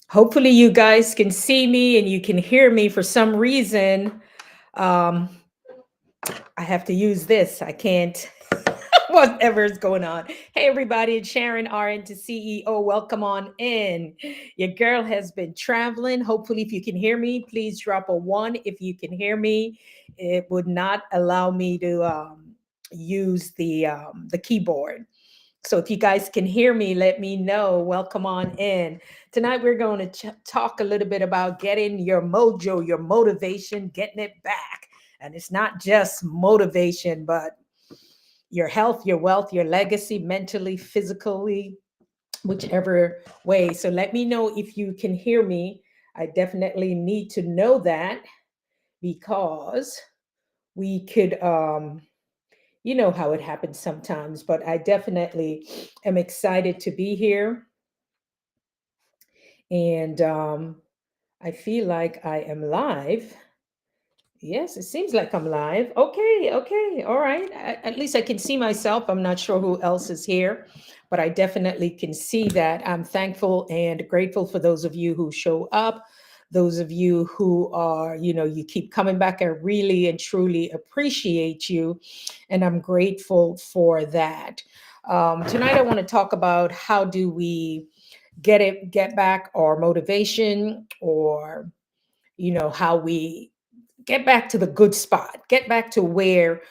Hopefully, you guys can see me and you can hear me. For some reason, um, I have to use this. I can't, whatever's going on. Hey, everybody, it's Sharon, RN to CEO. Welcome on in. Your girl has been traveling. Hopefully, if you can hear me, please drop a one. If you can hear me, it would not allow me to use the keyboard. So if you guys can hear me, let me know. Welcome on in. Tonight we're going to talk a little bit about getting your mojo, your motivation, getting it back. And it's not just motivation, but your health, your wealth, your legacy, mentally, physically, whichever way. So let me know if you can hear me. I definitely need to know that because we could you know how it happens sometimes, but I definitely am excited to be here. And I feel like I am live. Yes, it seems like I'm live. Okay, okay, all right. At least I can see myself. I'm not sure who else is here, but I definitely can see that. I'm thankful and grateful for those of you who show up, those of you who are, you keep coming back. I really and truly appreciate you, and I'm grateful for that. Tonight, I want to talk about how do we get back our motivation, or how we get back to the good spot, get back to where,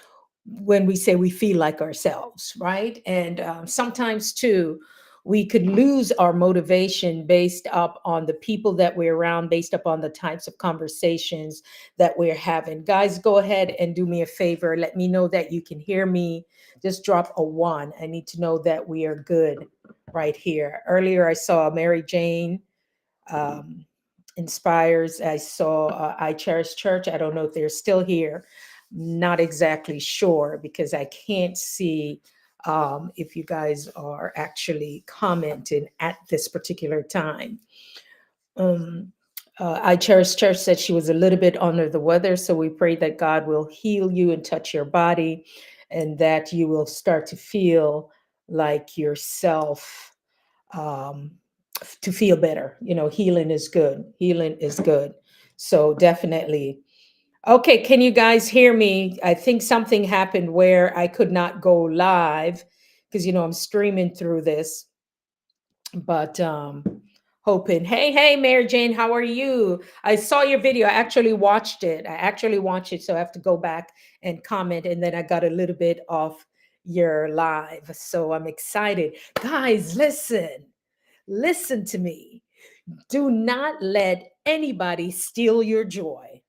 when we say we feel like ourselves, right? And sometimes too, we could lose our motivation based up on the people that we're around, based up on the types of conversations that we're having. Guys, go ahead and do me a favor. Let me know that you can hear me. Just drop a one. I need to know that we are good right here. Earlier, I saw Mary Jane um, inspires. I saw I Cherish Church. I don't know if they're still here. Not exactly sure because I can't see if you guys are actually commenting at this particular time. Um, I Cherish Church said she was a little bit under the weather, so we pray that God will heal you and touch your body, and that you will start to feel like yourself, um, to feel better. Healing is good. Healing is good. So definitely. Okay, can you guys hear me? I think something happened where I could not go live because I'm streaming through this, but hoping. Hey, Mary Jane, how are you? I saw your video. I actually watched it. So I have to go back and comment, and then I got a little bit off your live. So I'm excited. Guys, listen to me. Do not let anybody steal your joy.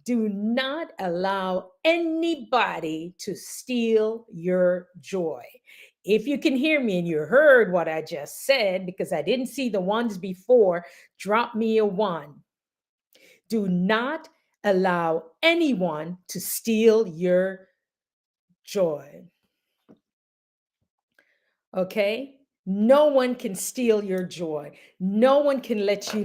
Do not allow anybody to steal your joy. If you can hear me and you heard what I just said, because I didn't see the ones before, drop me a one. Do not allow anyone to steal your joy. Okay? No one can steal your joy. No one can let you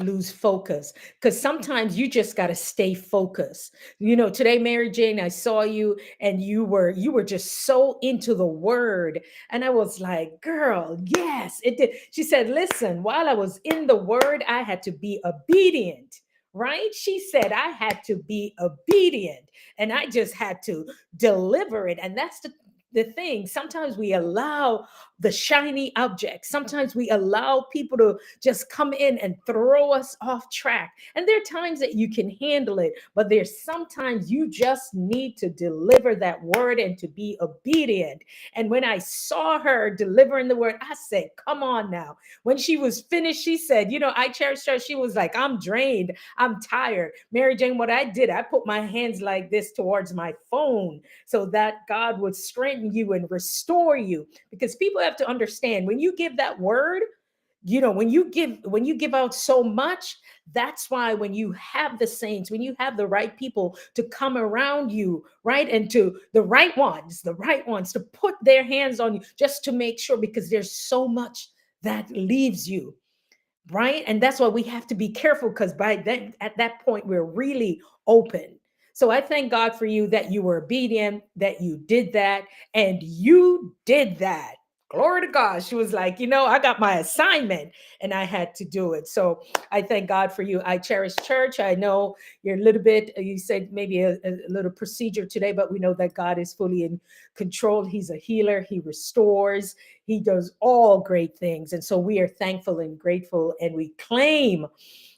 lose focus, because sometimes you just got to stay focused. Today, Mary Jane, I saw you and you were just so into the word, and I was like, girl, yes, it did. She said, listen, while I was in the word, I had to be obedient. Right? She said I had to be obedient, and I just had to deliver it. And that's the thing. Sometimes we allow the shiny object. Sometimes we allow people to just come in and throw us off track. And there are times that you can handle it, but there's sometimes you just need to deliver that word and to be obedient. And when I saw her delivering the word, I said, come on now. When she was finished, she said, I cherish her. She was like, I'm drained. I'm tired. Mary Jane, what I did, I put my hands like this towards my phone so that God would strengthen you and restore you. Because people have to understand, when you give that word, when you give out so much, that's why when you have the saints, when you have the right people to come around you, right, and to the right ones to put their hands on you, just to make sure, because there's so much that leaves you, right? And that's why we have to be careful, because by then, at that point, we're really open. So I thank God for you, that you were obedient, that you did that, and you did that. Glory to God. She was like, I got my assignment and I had to do it. So I thank God for you. I cherish church. I know you're a little bit, you said maybe a little procedure today, but we know that God is fully in control. He's a healer. He restores. He does all great things. And so we are thankful and grateful, and we claim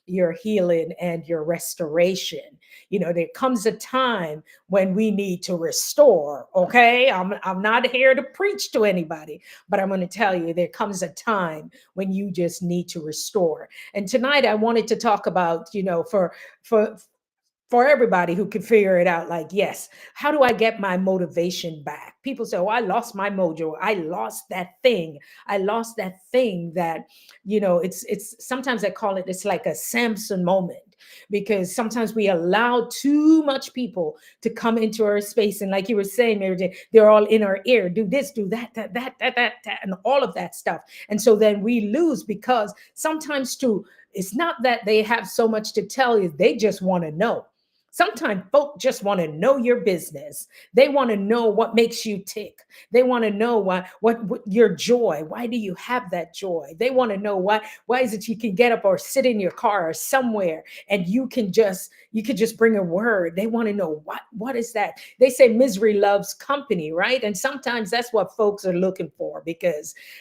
your healing and your restoration. There comes a time when we need to restore. Okay. I'm not here to preach to anybody, but I'm going to tell you there comes a time when you just need to restore. And tonight I wanted to talk about, for for everybody who can figure it out, like, yes, how do I get my motivation back? People say, oh, I lost my mojo, I lost that thing, I lost that thing that, it's sometimes I call it, it's like a Samson moment, because sometimes we allow too much people to come into our space, and like you were saying, Mary Jane, they're all in our ear, do this, do that, and all of that stuff. And so then we lose, because sometimes too, it's not that they have so much to tell you, they just want to know. Sometimes folk just want to know your business. They want to know what makes you tick. They want to know what your joy. Why do you have that joy? They want to know why is it you can get up or sit in your car or somewhere and you could just bring a word. They want to know what is that? They say misery loves company, right? And sometimes that's what folks are looking for,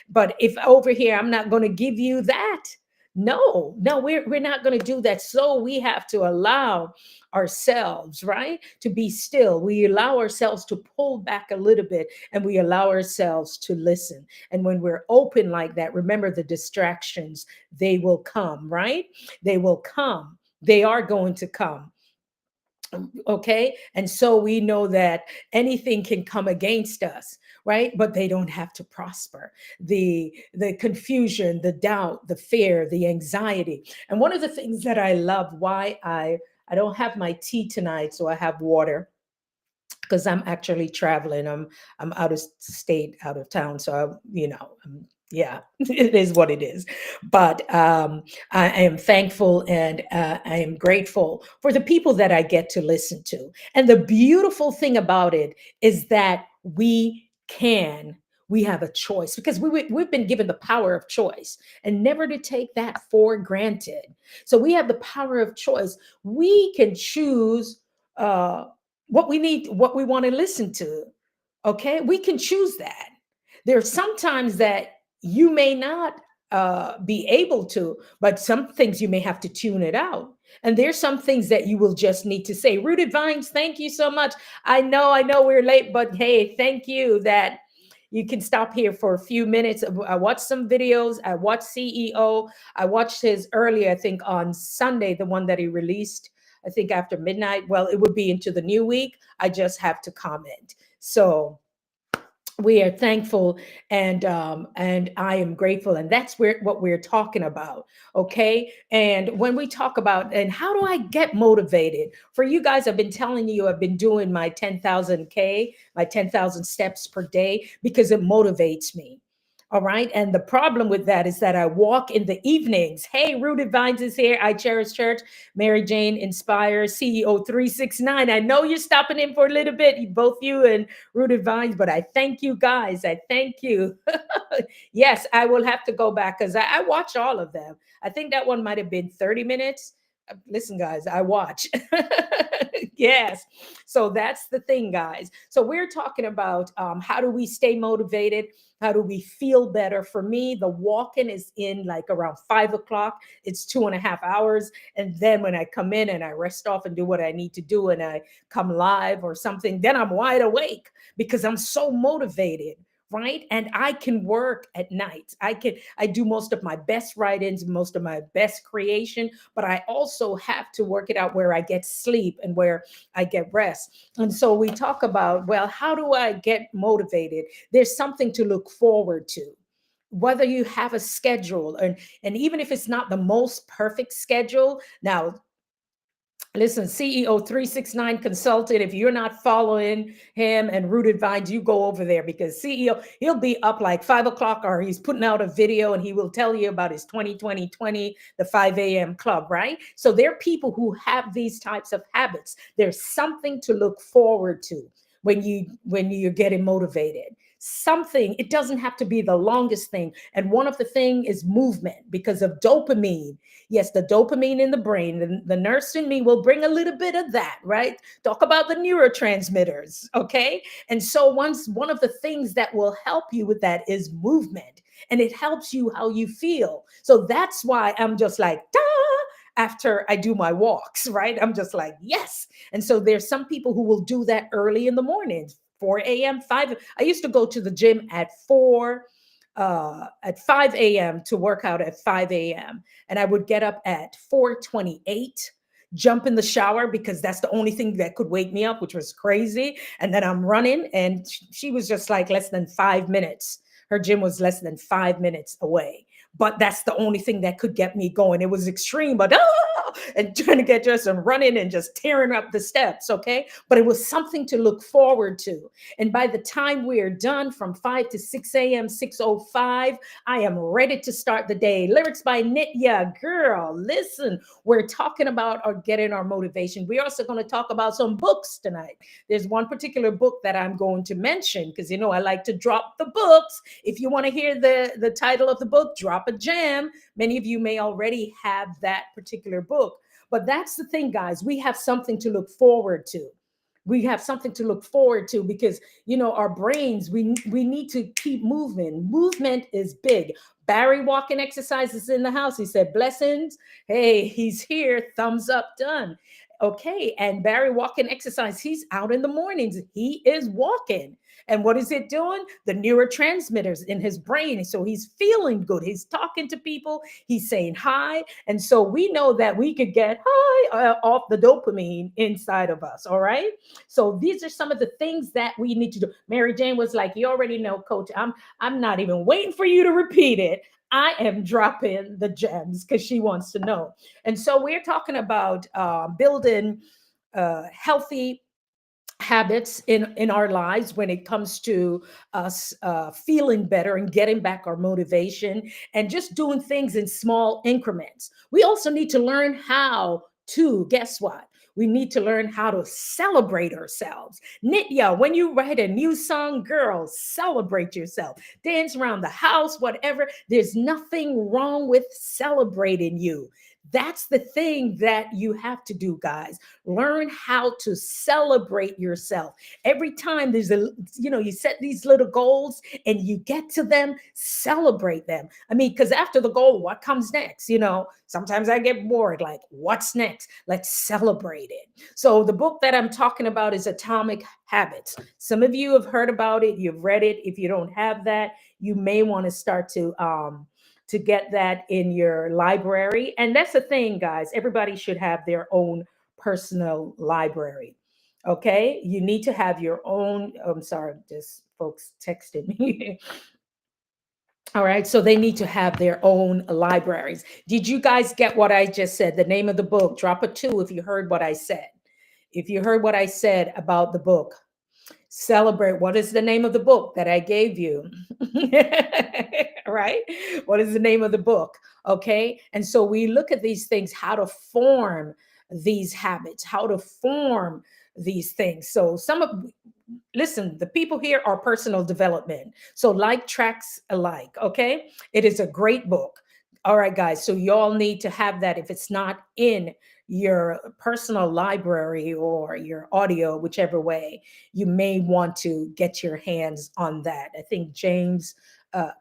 but if over here I'm not going to give you that. No, no, we're not going to do that. So we have to allow ourselves, right, to be still. We allow ourselves to pull back a little bit, and we allow ourselves to listen. And when we're open like that, remember the distractions, they will come, right? They will come. They are going to come. Okay. And so we know that anything can come against us, right? But they don't have to prosper. The confusion, the doubt, the fear, the anxiety. And one of the things that I love, why I don't have my tea tonight, so I have water, because I'm actually traveling. I'm out of state, out of town. So yeah, it is what it is. But I am thankful, and I am grateful for the people that I get to listen to. And the beautiful thing about it is that we have a choice, because we've been given the power of choice, and never to take that for granted. So we have the power of choice. We can choose uh, what we need, what we want to listen to. Okay, we can choose that. There's sometimes that you may not be able to, but some things you may have to tune it out. And there's some things that you will just need to say. Rooted Vines, thank you so much. I know we're late, but hey, thank you that you can stop here for a few minutes. I watched some videos. I watched CEO. I watched his earlier, I think on Sunday, the one that he released, I think after midnight. Well, it would be into the new week. I just have to comment. So we are thankful, and I am grateful, and that's what we're talking about. Okay. And when we talk about, and how do I get motivated, for you guys, I've been telling you, I've been doing my 10,000 my 10,000 steps per day, because it motivates me. All right. And the problem with that is that I walk in the evenings. Hey, Rooted Vines is here. I cherish church. Mary Jane inspires, CEO 369. I know you're stopping in for a little bit, both you and Rooted Vines, but I thank you guys. I thank you. Yes, I will have to go back, because I watch all of them. I think that one might have been 30 minutes. Listen, guys, I watch. Yes. So that's the thing, guys. So we're talking about how do we stay motivated? How do we feel better? For me, the walking is in like around 5 o'clock. It's 2.5 hours. And then when I come in and I rest off and do what I need to do, and I come live or something, then I'm wide awake, because I'm so motivated, right? And I can work at night. I do most of my best write-ins, most of my best creation, but I also have to work it out where I get sleep and where I get rest. And so we talk about, well, how do I get motivated? There's something to look forward to. Whether you have a schedule, and even if it's not the most perfect schedule. Now, listen, CEO 369 consultant, if you're not following him and Rooted Vines, you go over there, because CEO, he'll be up like 5 o'clock, or he's putting out a video and he will tell you about his 20, the 5 a.m. club, right? So there are people who have these types of habits. There's something to look forward to when you're getting motivated. something. It doesn't have to be the longest thing. And one of the thing is movement because of dopamine. Yes, the dopamine in the brain, the nurse in me will bring a little bit of that, right? Talk about the neurotransmitters, okay? And so once one of the things that will help you with that is movement, and it helps you how you feel. So that's why I'm just like, da, after I do my walks, right? I'm just like, yes. And so there's some people who will do that early in the mornings, 4 a.m., 5. I used to go to the gym at 5 a.m. to work out at 5 a.m. And I would get up at 4:28, jump in the shower because that's the only thing that could wake me up, which was crazy. And then I'm running, and she was just like less than 5 minutes. Her gym was less than 5 minutes away. But that's the only thing that could get me going. It was extreme, but and trying to get dressed and running and just tearing up the steps. Okay. But it was something to look forward to. And by the time we're done from 5 to 6 a.m., 6:05, I am ready to start the day. Lyrics by Nitya. Girl, listen, we're talking about our getting our motivation. We're also going to talk about some books tonight. There's one particular book that I'm going to mention because, I like to drop the books. If you want to hear the title of the book, drop a jam. Many of you may already have that particular book. But that's the thing, guys. We have something to look forward to. We have something to look forward to because our brains, we need to keep moving. Movement is big. Barry walking exercises in the house. He said, blessings. Hey, he's here. Thumbs up, done. Okay. And Barry walking exercise, he's out in the mornings. He is walking. And what is it doing? The neurotransmitters in his brain. So he's feeling good. He's talking to people. He's saying hi. And so we know that we could get high off the dopamine inside of us. All right. So these are some of the things that we need to do. Mary Jane was like, you already know, coach. I'm not even waiting for you to repeat it. I am dropping the gems because she wants to know. And so we're talking about building healthy habits in our lives when it comes to us feeling better and getting back our motivation and just doing things in small increments. We also need to learn how to, guess what? We need to learn how to celebrate ourselves. Nitya, when you write a new song, girls, celebrate yourself. Dance around the house, whatever. There's nothing wrong with celebrating you. That's the thing that you have to do, guys. Learn how to celebrate yourself. Every time you set these little goals and you get to them, celebrate them. I mean, because after the goal, what comes next? Sometimes I get bored, like, what's next? Let's celebrate it. So the book that I'm talking about is Atomic Habits. Some of you have heard about it, you've read it. If you don't have that, you may want to start to get that in your library. And that's the thing, guys. Everybody should have their own personal library. Okay. You need to have your own. I'm sorry, just folks texted me. All right. So they need to have their own libraries. Did you guys get what I just said? The name of the book, drop a 2 if you heard what I said. If you heard what I said about the book, celebrate. What is the name of the book that I gave you? Right? What is the name of the book? Okay. And so we look at these things, how to form these habits, how to form these things. So listen, the people here are personal development. So like tracks alike. Okay. It is a great book. All right, guys. So y'all need to have that if it's not in your personal library or your audio, whichever way, you may want to get your hands on that. I think James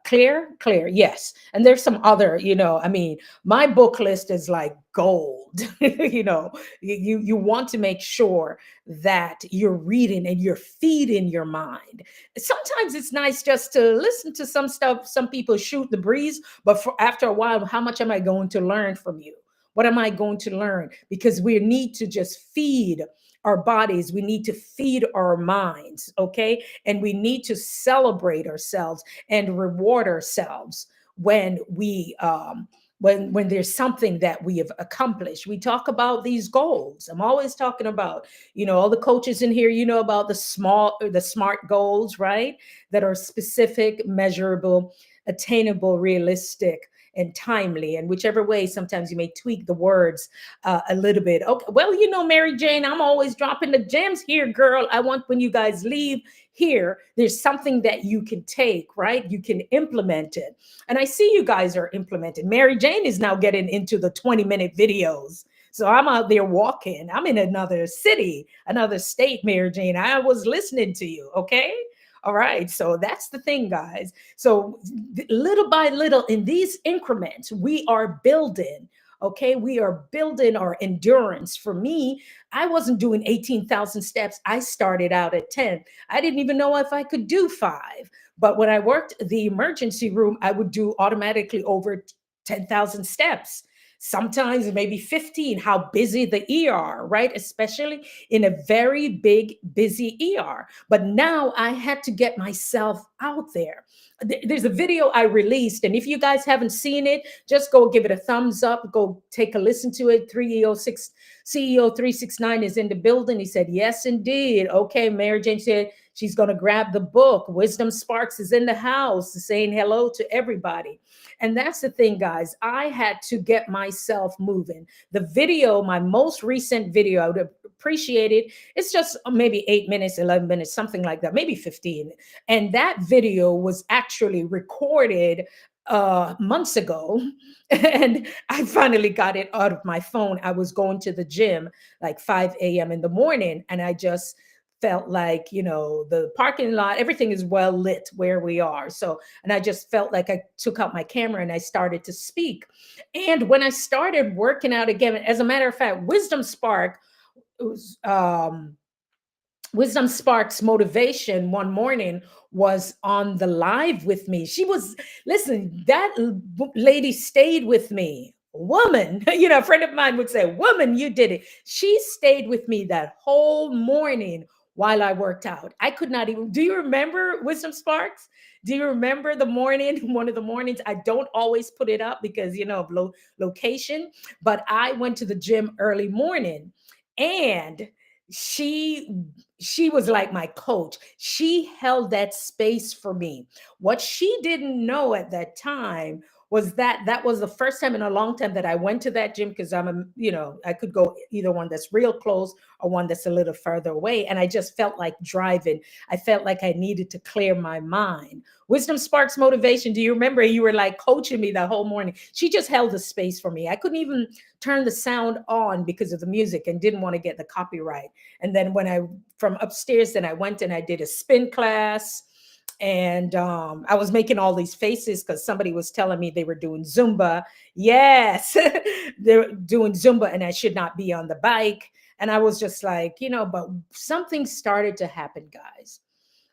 clear, yes. And there's some other, I mean, my book list is like gold. You want to make sure that you're reading and you're feeding your mind. Sometimes it's nice just to listen to some stuff. Some people shoot the breeze, but after a while, how much am I going to learn from you? What am I going to learn? Because we need to just feed our bodies. We need to feed our minds. Okay. And we need to celebrate ourselves and reward ourselves when when there's something that we have accomplished. We talk about these goals. I'm always talking about, all the coaches in here, about the smart goals, right? That are specific, measurable, attainable, realistic, and timely. And whichever way, sometimes you may tweak the words a little bit. Okay, well, Mary Jane, I'm always dropping the gems here, girl. I want when you guys leave here, there's something that you can take, right? You can implement it. And I see you guys are implementing. Mary Jane is now getting into the 20-minute videos. So I'm out there walking. I'm in another city, another state, Mary Jane. I was listening to you. Okay. All right. So that's the thing, guys. So little by little, in these increments, we are building. Okay. We are building our endurance. For me, I wasn't doing 18,000 steps. I started out at 10. I didn't even know if I could do 5. But when I worked the emergency room, I would do automatically over 10,000 steps, sometimes maybe 15, how busy the ER, right? Especially in a very big, busy ER. But now I had to get myself out there. There's a video I released, and if you guys haven't seen it, just go give it a thumbs up, go take a listen to it. 306 CEO 369 is in the building. He said, yes, indeed. Okay, Mary Jane said she's going to grab the book. Wisdom Sparks is in the house saying hello to everybody. And that's the thing, guys. I had to get myself moving. The video, my most recent video, I would appreciate it. It's just maybe 8 minutes, 11 minutes, something like that, maybe 15. And that video was actually recorded months ago. And I finally got it out of my phone. I was going to the gym like 5 a.m. in the morning, and I just felt like, the parking lot, everything is well lit where we are. So, and I just felt like I took out my camera and I started to speak. And when I started working out again, as a matter of fact, was Wisdom Sparks motivation one morning was on the live with me. She was, listen, that lady stayed with me. Woman, a friend of mine would say, woman, you did it. She stayed with me that whole morning while I worked out. I could not even, do you remember Wisdom Sparks? Do you remember the morning, one of the mornings? I don't always put it up because, of location, but I went to the gym early morning, and she she was like my coach. She held that space for me. What she didn't know at that time was that that was the first time in a long time that I went to that gym, because I could go either one that's real close or one that's a little further away. And I just felt like driving. I felt like I needed to clear my mind. Wisdom Sparks motivation. Do you remember you were like coaching me the whole morning? She just held the space for me. I couldn't even turn the sound on because of the music and didn't want to get the copyright. And then from upstairs, then I went and I did a spin class. And I was making all these faces because somebody was telling me they were doing Zumba. Yes, they're doing Zumba and I should not be on the bike. And I was just like, but something started to happen, guys.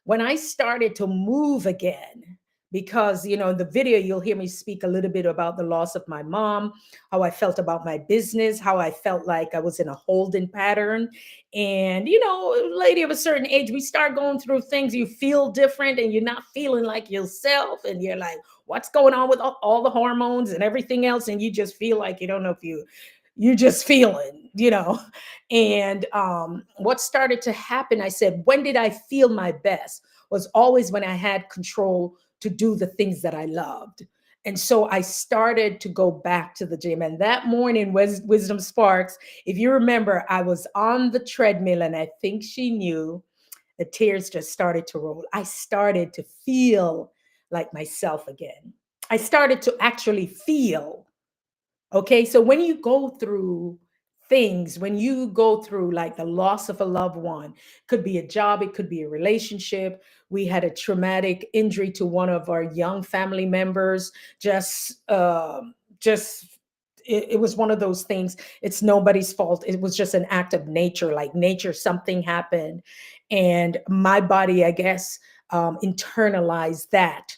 When I started to move again, because in the video you'll hear me speak a little bit about the loss of my mom, how I felt about my business, how I felt like I was in a holding pattern. And lady of a certain age, we start going through things, you feel different and you're not feeling like yourself, and you're like, what's going on with all the hormones and everything else, and you just feel like you don't know if you're just feeling. And what started to happen, I said, when did I feel my best? Was always when I had control to do the things that I loved. And so I started to go back to the gym. And that morning, Wisdom Sparks, if you remember, I was on the treadmill, and I think she knew, the tears just started to roll. I started to feel like myself again. I started to actually feel. Okay, so when you go through things, when you go through like the loss of a loved one, could be a job, it could be a relationship. We had a traumatic injury to one of our young family members. Just it was one of those things. It's nobody's fault. It was just an act of nature, like nature. Something happened, and my body, I guess, internalized that,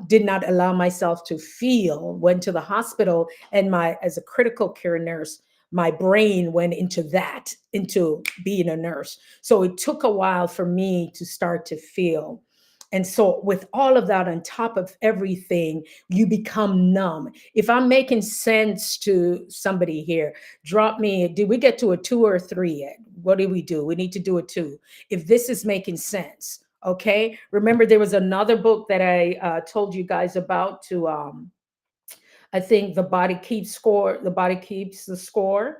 did not allow myself to feel, went to the hospital, and as a critical care nurse, my brain went into being a nurse. So it took a while for me to start to feel. And so with all of that on top of everything, you become numb. If I'm making sense to somebody here, drop me, did we get to a 2 or a 3 yet? What do we do? We need to do a 2. If this is making sense. Okay. Remember, there was another book that I told you guys about I think the body keeps score. The body keeps the score.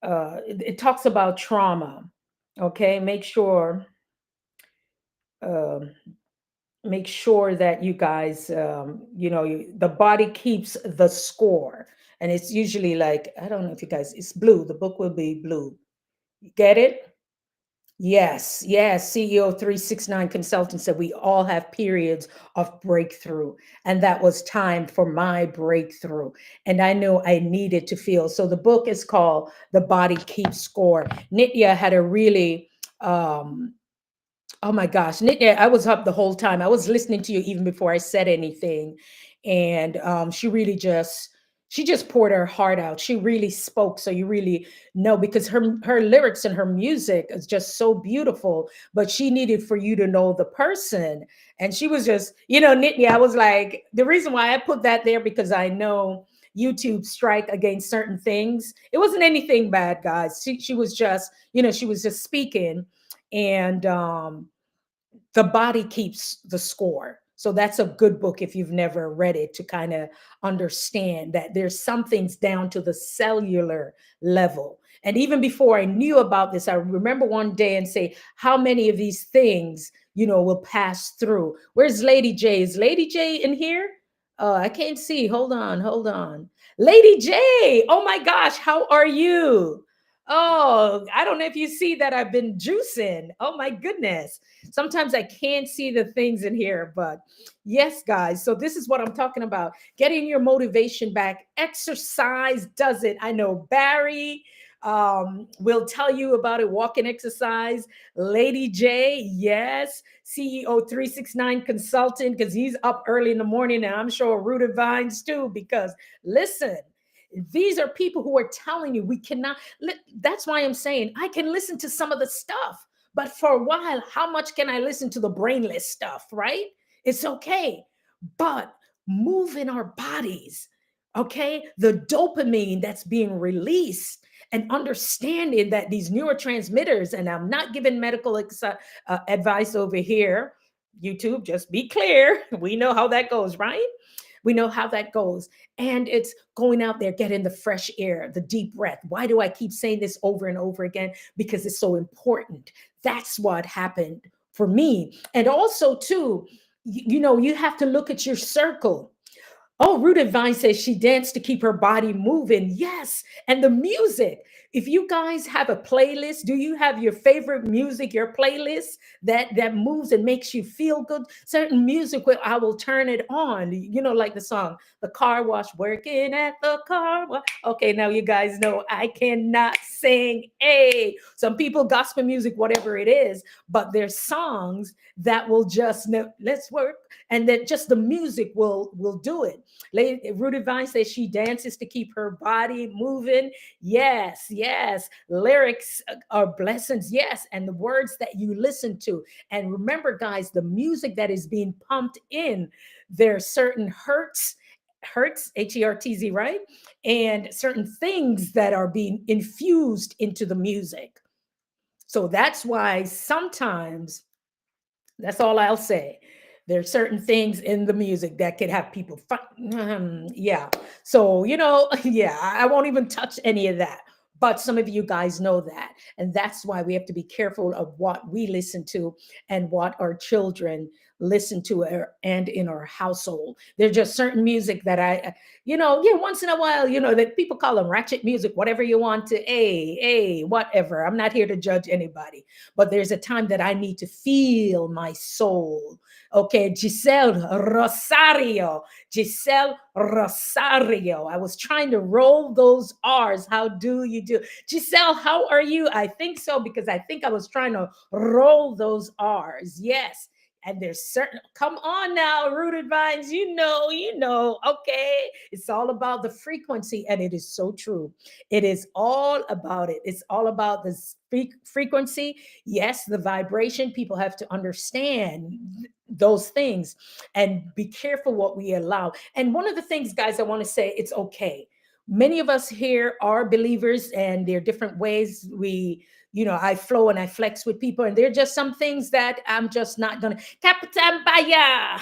It talks about trauma. Okay, um, make sure that you guys, the body keeps the score, and it's usually like, I don't know if you guys, it's blue. The book will be blue. You get it? Yes, yes. CEO 369 consultant said we all have periods of breakthrough. And that was time for my breakthrough. And I knew I needed to feel. So the book is called The Body Keeps Score. Nitya had a really oh my gosh, Nitya, I was up the whole time. I was listening to you even before I said anything. And she just poured her heart out. She really spoke. So you really know, because her lyrics and her music is just so beautiful, but she needed for you to know the person. And she was just, Nitya, I was like, the reason why I put that there, because I know YouTube strike against certain things. It wasn't anything bad, guys. She was just, she was just speaking. And the body keeps the score. So that's a good book if you've never read it, to kind of understand that there's some things down to the cellular level. And even before I knew about this, I remember one day and say, how many of these things, will pass through? Where's Lady J? Is Lady J in here? I can't see. Hold on, hold on. Lady J, oh my gosh, how are you? Oh, I don't know if you see that I've been juicing. Oh my goodness. Sometimes I can't see the things in here, but yes, guys. So this is what I'm talking about. Getting your motivation back. Exercise does it. I know Barry will tell you about it. Walking exercise. Lady J, yes. CEO 369 consultant, because he's up early in the morning, and I'm sure Rooted Vines too, because listen, these are people who are telling you we cannot. That's why I'm saying I can listen to some of the stuff, but for a while, how much can I listen to the brainless stuff, right? It's okay. But move in our bodies, okay? The dopamine that's being released, and understanding that these neurotransmitters, and I'm not giving medical advice over here, YouTube, just be clear. We know how that goes, right? We know how that goes. And it's going out there, getting the fresh air, the deep breath. Why do I keep saying this over and over again? Because it's so important. That's what happened for me. And also, too, you have to look at your circle. Oh, Rooted Vine says she danced to keep her body moving. Yes. And the music. If you guys have a playlist, do you have your favorite music, your playlist that moves and makes you feel good? Certain music where I will turn it on, like the song, The Car Wash, working at the car wash. Okay, now you guys know I cannot sing. Some people, gospel music, whatever it is, but there's songs that will just, let's work, and that just the music will do it. Lady Rooted Vine says she dances to keep her body moving. Yes, yes. Lyrics are blessings. Yes. And the words that you listen to. And remember, guys, the music that is being pumped in, there's certain hertz, Hertz, right? And certain things that are being infused into the music. So that's why sometimes, that's all I'll say. There's certain things in the music that could have people fight. Yeah. So, yeah, I won't even touch any of that. But some of you guys know that. And that's why we have to be careful of what we listen to and what our children listen to, and in our household. There's just certain music that yeah, once in a while, that people call them ratchet music, whatever you want to, whatever. I'm not here to judge anybody, but there's a time that I need to feel my soul. Okay, Giselle Rosario. I was trying to roll those R's. How do you do? Giselle, how are you? I think so, because I think I was trying to roll those R's. Yes. And there's certain, come on now, Rooted Vines, okay. It's all about the frequency, and it is so true. It is all about it. It's all about the frequency. Yes, the vibration. People have to understand those things and be careful what we allow. And one of the things, guys, I want to say, it's okay. Many of us here are believers, and there are different ways we, I flow and I flex with people, and there are just some things that I'm just not gonna. Kapitan Baya,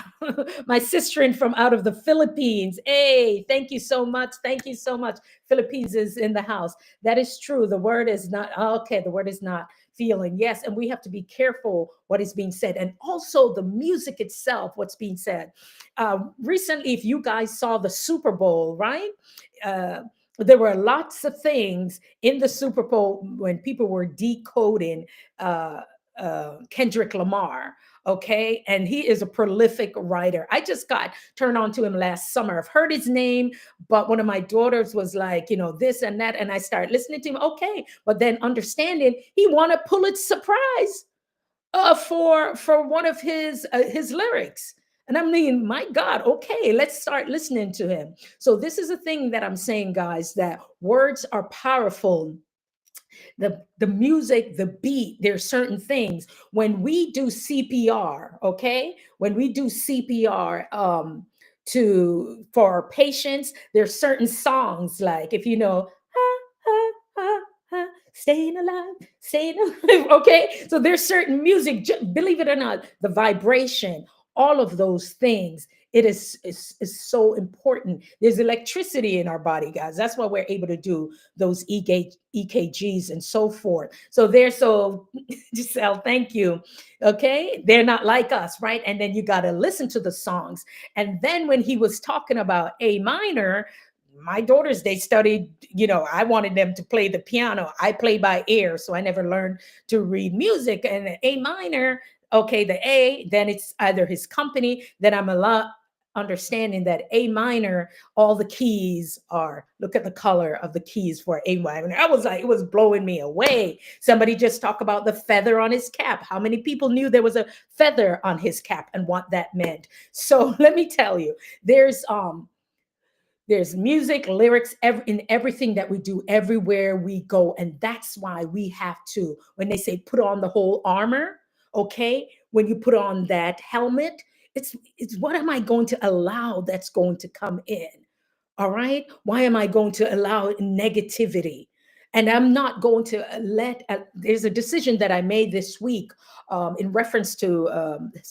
my sister in from out of the Philippines. Hey, thank you so much. Thank you so much. Philippines is in the house. That is true. The word is not okay. The word is not feeling. Yes, and we have to be careful what is being said, and also the music itself, what's being said. Recently, if you guys saw the Super Bowl, right? Uh, there were lots of things in the Super Bowl when people were decoding uh, Kendrick Lamar. Okay. And he is a prolific writer. I just got turned on to him last summer. I've heard his name, but one of my daughters was like, this and that. And I started listening to him. Okay. But then understanding he won a Pulitzer Prize for one of his lyrics. And I mean, my God, okay, let's start listening to him. So this is a thing that I'm saying, guys, that words are powerful. The music, the beat, there's certain things. When we do CPR, okay, when we do CPR, to for patients, there's certain songs, like if you know, staying alive, staying alive. Okay, so there's certain music, believe it or not, the vibration, all of those things, is so important. There's electricity in our body, guys. That's why we're able to do those EKGs and so forth. So they're so, Giselle, thank you. Okay, they're not like us, right? And then you got to listen to the songs. And then when he was talking about A minor, my daughters, they studied, I wanted them to play the piano. I play by ear, so I never learned to read music. And A minor, okay, the A, then it's either his company, then I'm a lot understanding that A minor, all the keys are, look at the color of the keys for A minor. I was like, it was blowing me away. Somebody just talked about the feather on his cap. How many people knew there was a feather on his cap and what that meant? So let me tell you, there's music, lyrics, in everything that we do, everywhere we go. And that's why we have to, when they say put on the whole armor, okay, when you put on that helmet, it's what am I going to allow that's going to come in? All right. Why am I going to allow negativity? And I'm not going to there's a decision that I made this week, in reference to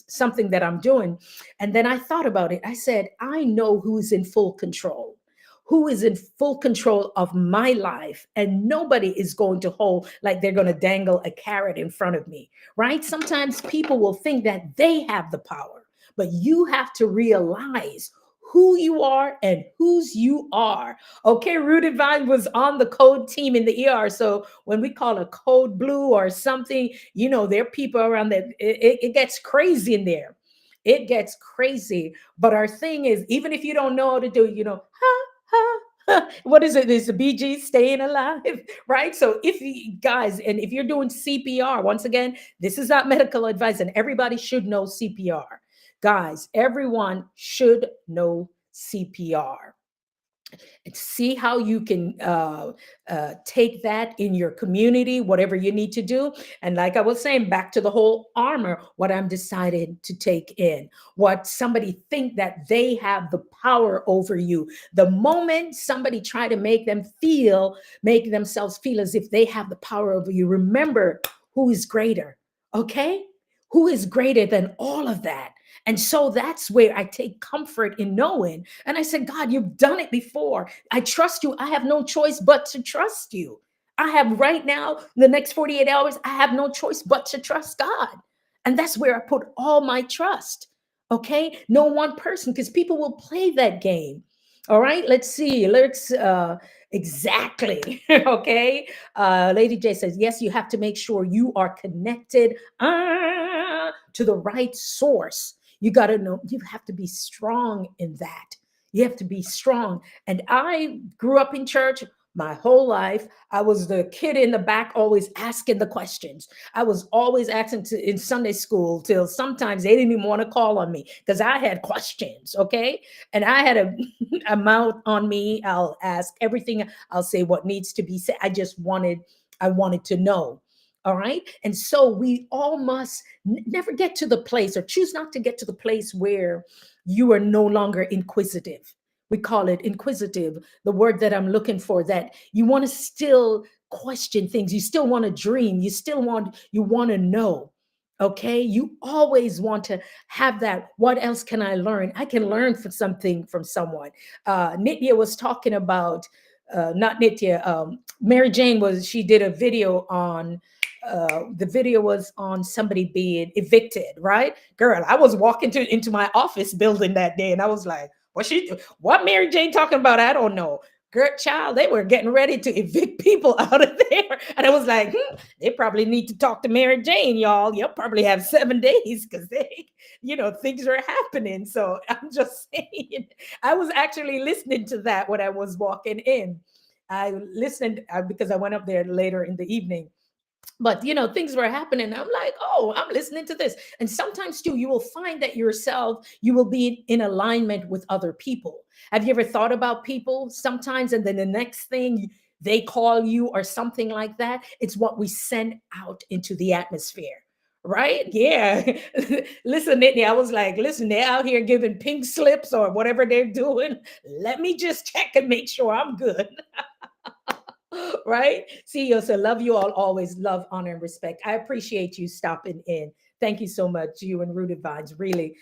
something that I'm doing. And then I thought about it. I said, I know who's in full control, who is in full control of my life. And nobody is going to hold, like they're going to dangle a carrot in front of me, right? Sometimes people will think that they have the power, but you have to realize who you are and whose you are. Okay, Rooted Vine was on the code team in the ER. So when we call a code blue or something, there are people around that it gets crazy in there. It gets crazy. But our thing is, even if you don't know how to do, ha, ha, ha, what is it? Is the BG staying alive? Right? So if you guys, and if you're doing CPR, once again, this is not medical advice, and everybody should know CPR. Guys, everyone should know CPR. See how you can take that in your community, whatever you need to do. And like I was saying, back to the whole armor, what I'm decided to take in, what somebody think that they have the power over you. The moment somebody try to make themselves feel as if they have the power over you, remember who is greater, okay? Who is greater than all of that? And so that's where I take comfort in knowing. And I said, God, you've done it before. I trust you. I have no choice but to trust you. I have right now, the next 48 hours, I have no choice but to trust God. And that's where I put all my trust. Okay. No one person, because people will play that game. All right. Let's see. Exactly. Okay. Lady J says, yes, you have to make sure you are connected to the right source. You got to know, you have to be strong in that. You have to be strong. And I grew up in church my whole life. I was the kid in the back, always asking the questions. I was always asking in Sunday school till sometimes they didn't even want to call on me because I had questions. Okay. And I had a mouth on me. I'll ask everything. I'll say what needs to be said. I wanted to know. All right. And so we all must never get to the place, or choose not to get to the place where you are no longer inquisitive, We call it inquisitive, the word that I'm looking for, that you want to still question things. You still want to dream. You want to know. Okay. You always want to have that. What else can I learn? I can learn from something from someone. Nitya was talking about, not Nitya, Mary Jane she did a video on, the video was on somebody being evicted, right? Girl, I was walking into my office building that day and I was like, what Mary Jane talking about? I don't know. Girl, child, they were getting ready to evict people out of there. And I was like, they probably need to talk to Mary Jane, y'all. You'll probably have 7 days because things are happening. So I'm just saying, I was actually listening to that when I was walking in. I listened because I went up there later in the evening, but things were happening. I'm like, oh, I'm listening to this. And sometimes too, you will find that yourself, you will be in alignment with other people. Have you ever thought about people sometimes, and then the next thing they call you or something like that? It's what we send out into the atmosphere. Right? Yeah. Listen, Whitney, I was like, listen, they're out here giving pink slips or whatever they're doing. Let me just check and make sure I'm good. Right? CEO said, love you all always, love, honor, and respect. I appreciate you stopping in. Thank you so much, you and Rooted Vines. Really,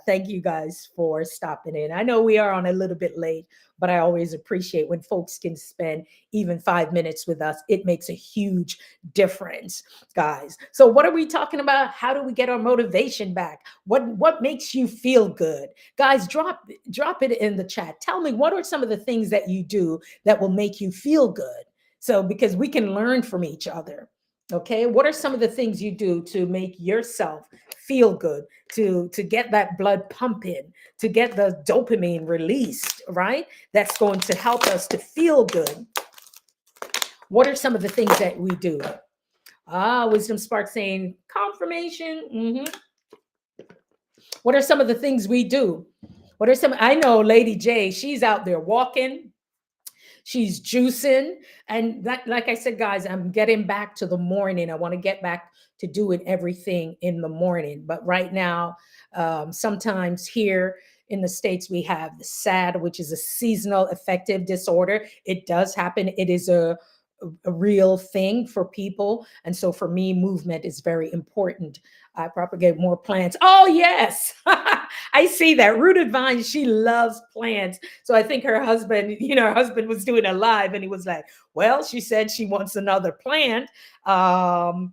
thank you guys for stopping in. I know we are on a little bit late, but I always appreciate when folks can spend even 5 minutes with us. It makes a huge difference, guys. So, what are we talking about? How do we get our motivation back? What makes you feel good, guys? Drop it in the chat. Tell me, what are some of the things that you do that will make you feel good? So, because we can learn from each other. Okay. What are some of the things you do to make yourself feel good, to get that blood pumping, to get the dopamine released, right? That's going to help us to feel good. What are some of the things that we do? Wisdom Spark saying confirmation. What are some of the things we do? What are some? I know Lady J, she's out there walking, she's juicing. And like I said, guys, I'm getting back to the morning. I want to get back to doing everything in the morning. But right now, sometimes here in the States, we have the SAD, which is a seasonal affective disorder. It does happen. It is a real thing for people. And so for me, movement is very important. I propagate more plants. Oh, yes. I see that. Rooted Vine, she loves plants. So I think her husband was doing a live and he was like, well, she said she wants another plant. And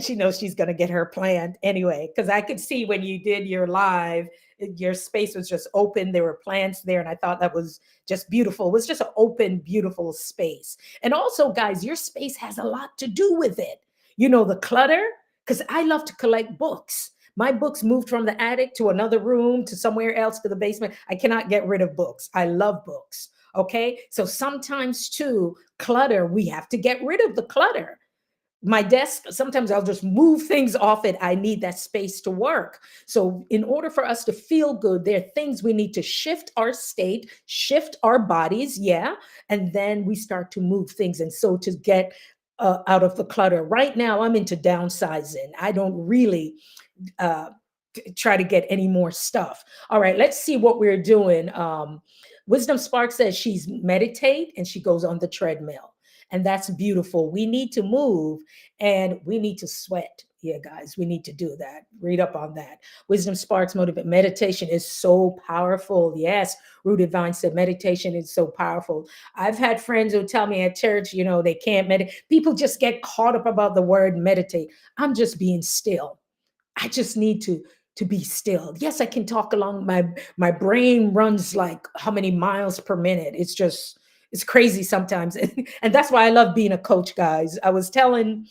she knows she's going to get her plant anyway, because I could see when you did your live, your space was just open. There were plants there. And I thought that was just beautiful. It was just an open, beautiful space. And also, guys, your space has a lot to do with it. The clutter, because I love to collect books. My books moved from the attic to another room to somewhere else to the basement. I cannot get rid of books. I love books. Okay. So sometimes, too, clutter, we have to get rid of the clutter. My desk, sometimes I'll just move things off it. I need that space to work. So in order for us to feel good, there are things we need to shift our state, shift our bodies. Yeah. And then we start to move things. And so to get out of the clutter. Right now, I'm into downsizing. I don't really uh, try to get any more stuff. All right, let's see what we're doing. Wisdom Spark says she's meditate and she goes on the treadmill. And that's beautiful. We need to move and we need to sweat. Yeah, guys, we need to do that. Read up on that. Wisdom Sparks motivate. Meditation is so powerful. Yes, Rooted Vine said meditation is so powerful. I've had friends who tell me at church, they can't meditate. People just get caught up about the word meditate. I'm just being still. I just need to be still. Yes, I can talk along. My brain runs like how many miles per minute. It's crazy sometimes. And that's why I love being a coach, guys. I was telling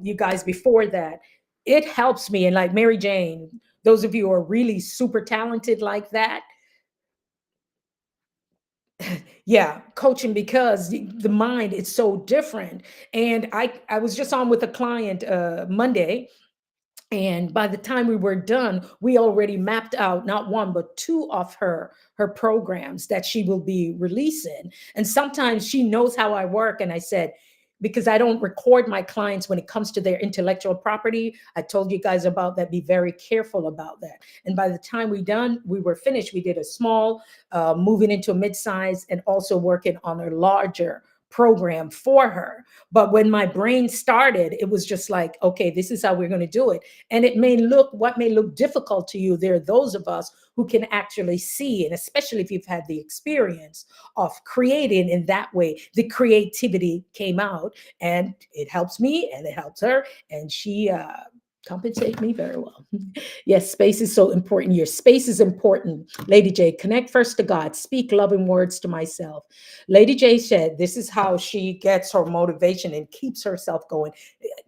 you guys before that it helps me. And like Mary Jane, those of you who are really super talented like that, yeah, coaching, because the mind is so different. And I was just on with a client Monday. And by the time we were done, we already mapped out not one, but two of her programs that she will be releasing. And sometimes she knows how I work. And I said, because I don't record my clients when it comes to their intellectual property. I told you guys about that. Be very careful about that. And by the time we were finished. We did a small, moving into a mid-size, and also working on a larger program for her. But when my brain started, it was just like, okay, this is how we're going to do it. And it may look, what may look difficult to you, there are those of us who can actually see, and especially if you've had the experience of creating in that way, the creativity came out, and it helps me and it helps her, and she compensate me very well. Yes, space is so important. Your space is important. Lady J, connect first to God. Speak loving words to myself. Lady J said this is how she gets her motivation and keeps herself going.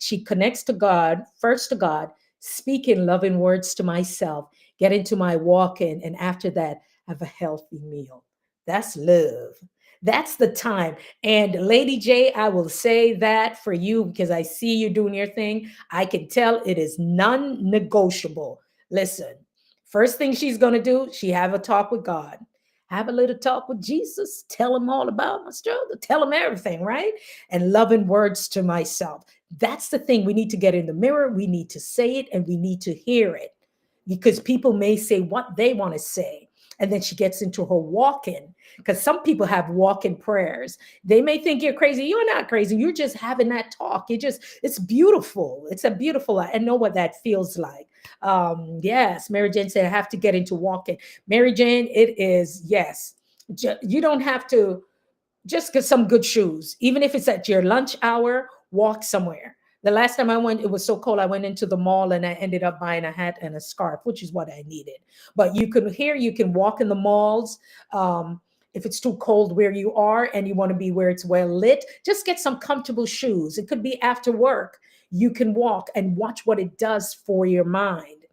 She connects to God, first to God, speaking loving words to myself, get into my walk in, and after that, have a healthy meal. That's love. That's the time. And Lady J, I will say that for you because I see you doing your thing. I can tell it is non-negotiable. Listen, first thing she's going to do, she have a talk with God. Have a little talk with Jesus. Tell him all about my struggle. Tell him everything, right? And loving words to myself. That's the thing. We need to get in the mirror. We need to say it and we need to hear it because people may say what they want to say. And then she gets into her walk in because some people have walk in prayers. They may think you're crazy. You're not crazy. You're just having that talk. It's beautiful. It's a beautiful, I know what that feels like. Yes, Mary Jane said, I have to get into walking. Mary Jane, it is, yes. You don't have to just get some good shoes, even if it's at your lunch hour, walk somewhere. The last time I went, it was so cold. I went into the mall and I ended up buying a hat and a scarf, which is what I needed. But you can walk in the malls. If it's too cold where you are and you want to be where it's well lit, just get some comfortable shoes. It could be after work. You can walk and watch what it does for your mind.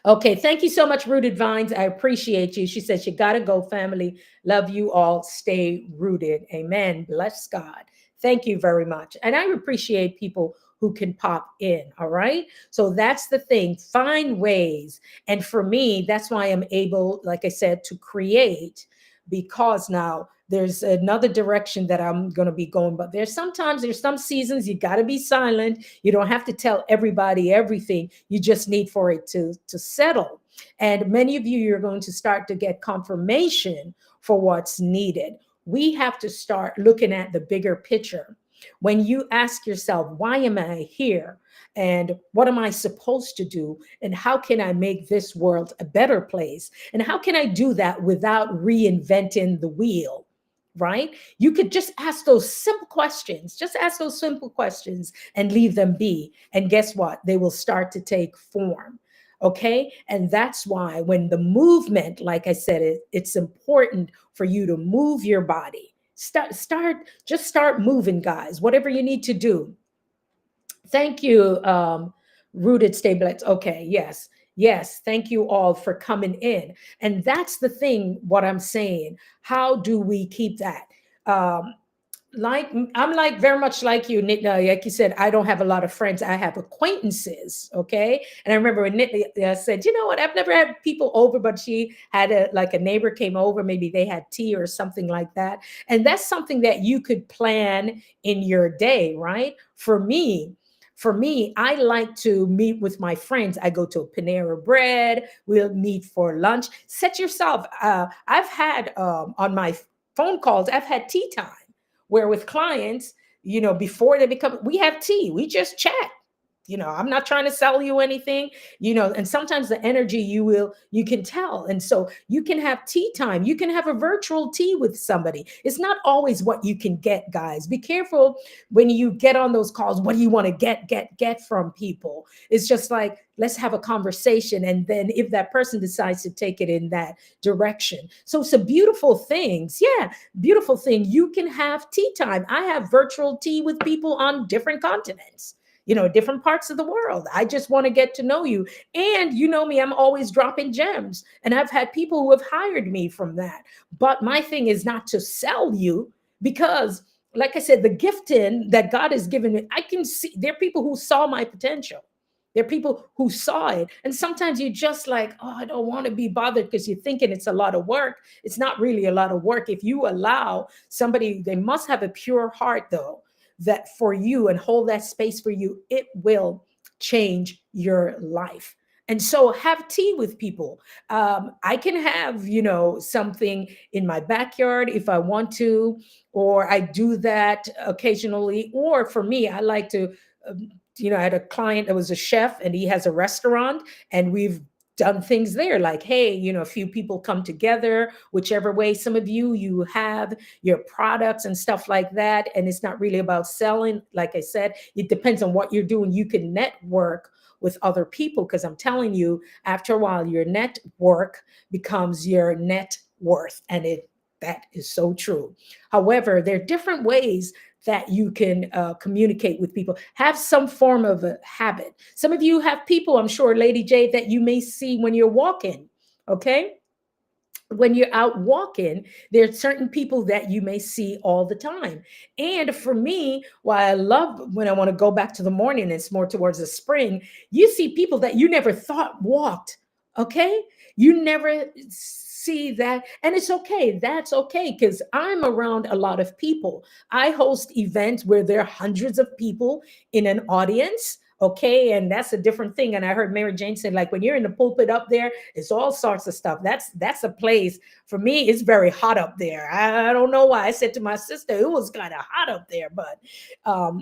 Okay, thank you so much, Rooted Vines. I appreciate you. She says, you got to go, family. Love you all. Stay rooted. Amen. Bless God. Thank you very much. And I appreciate people who can pop in. All right. So that's the thing. Find ways. And for me, that's why I'm able, like I said, to create because now there's another direction that I'm going to be going. But there's some seasons you got to be silent. You don't have to tell everybody everything. You just need for it to settle. And many of you, you're going to start to get confirmation for what's needed. We have to start looking at the bigger picture. When you ask yourself, why am I here? And what am I supposed to do? And how can I make this world a better place? And how can I do that without reinventing the wheel? Right? You could just ask those simple questions. Just ask those simple questions and leave them be. And guess what? They will start to take form. Okay. And that's why when the movement, like I said, it's important for you to move your body. Just start moving, guys, whatever you need to do. Thank you, Rooted Stablets. Okay, yes, yes. Thank you all for coming in. And that's the thing, what I'm saying. How do we keep that? Um, like I'm like very much like you, Nitna. Like you said, I don't have a lot of friends. I have acquaintances. Okay, and I remember when Nitna said, "You know what? I've never had people over, but she had a neighbor came over. Maybe they had tea or something like that." And that's something that you could plan in your day, right? For me, I like to meet with my friends. I go to a Panera Bread. We'll meet for lunch. Set yourself. I've had on my phone calls. I've had tea time where with clients, before they become, we have tea, we just chat. I'm not trying to sell you anything, and sometimes the energy you can tell. And so you can have tea time. You can have a virtual tea with somebody. It's not always what you can get, guys. Be careful when you get on those calls. What do you want to get from people? It's just like, let's have a conversation. And then if that person decides to take it in that direction. So it's a beautiful thing. Yeah, beautiful thing. You can have tea time. I have virtual tea with people on different continents, different parts of the world. I just want to get to know you. And you know me, I'm always dropping gems. And I've had people who have hired me from that. But my thing is not to sell you because, like I said, the gifting that God has given me, I can see there are people who saw my potential. There are people who saw it. And sometimes you're just like, oh, I don't want to be bothered because you're thinking it's a lot of work. It's not really a lot of work. If you allow somebody, they must have a pure heart, though. that for you and hold that space for you, it will change your life. And so have tea with people. I can have, something in my backyard if I want to, or I do that occasionally. Or for me, I like to, I had a client that was a chef and he has a restaurant, and we've done things there like, hey, a few people come together, whichever way. Some of you have your products and stuff like that, and it's not really about selling. Like I said, it depends on what you're doing. You can network with other people, because I'm telling you, after a while your network becomes your net worth, and it that is so true. However, there are different ways that you can communicate with people. Have some form of a habit. Some of you have people, I'm sure, Lady J, that you may see when you're walking. Okay, when you're out walking, there's certain people that you may see all the time. And for me, why I love when I want to go back to the morning, it's more towards the spring, you see people that you never thought walked. Okay, you never see that, and it's okay. That's okay, because I'm around a lot of people. I host events where there are hundreds of people in an audience. Okay, and that's a different thing. And I heard Mary Jane say, like, when you're in the pulpit up there, it's all sorts of stuff. That's a place for me. It's very hot up there. I don't know why. I said to my sister, it was kind of hot up there, but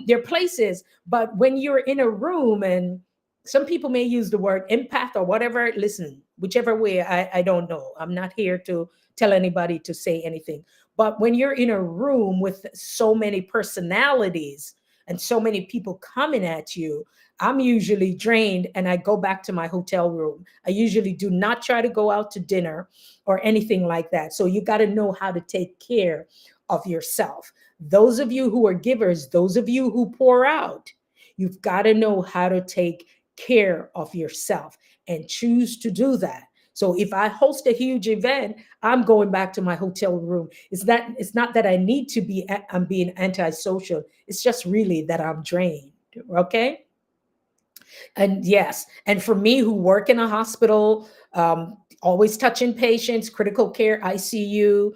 there are places. But when you're in a room, and some people may use the word empath or whatever. Listen, whichever way, I don't know. I'm not here to tell anybody to say anything. But when you're in a room with so many personalities and so many people coming at you, I'm usually drained and I go back to my hotel room. I usually do not try to go out to dinner or anything like that. So you got to know how to take care of yourself. Those of you who are givers, those of you who pour out, you've got to know how to take care of yourself and choose to do that. So if I host a huge event, I'm going back to my hotel room. It's not that I need to be, I'm being antisocial. It's just really that I'm drained. Okay. And yes, and for me who work in a hospital, always touching patients, critical care, ICU,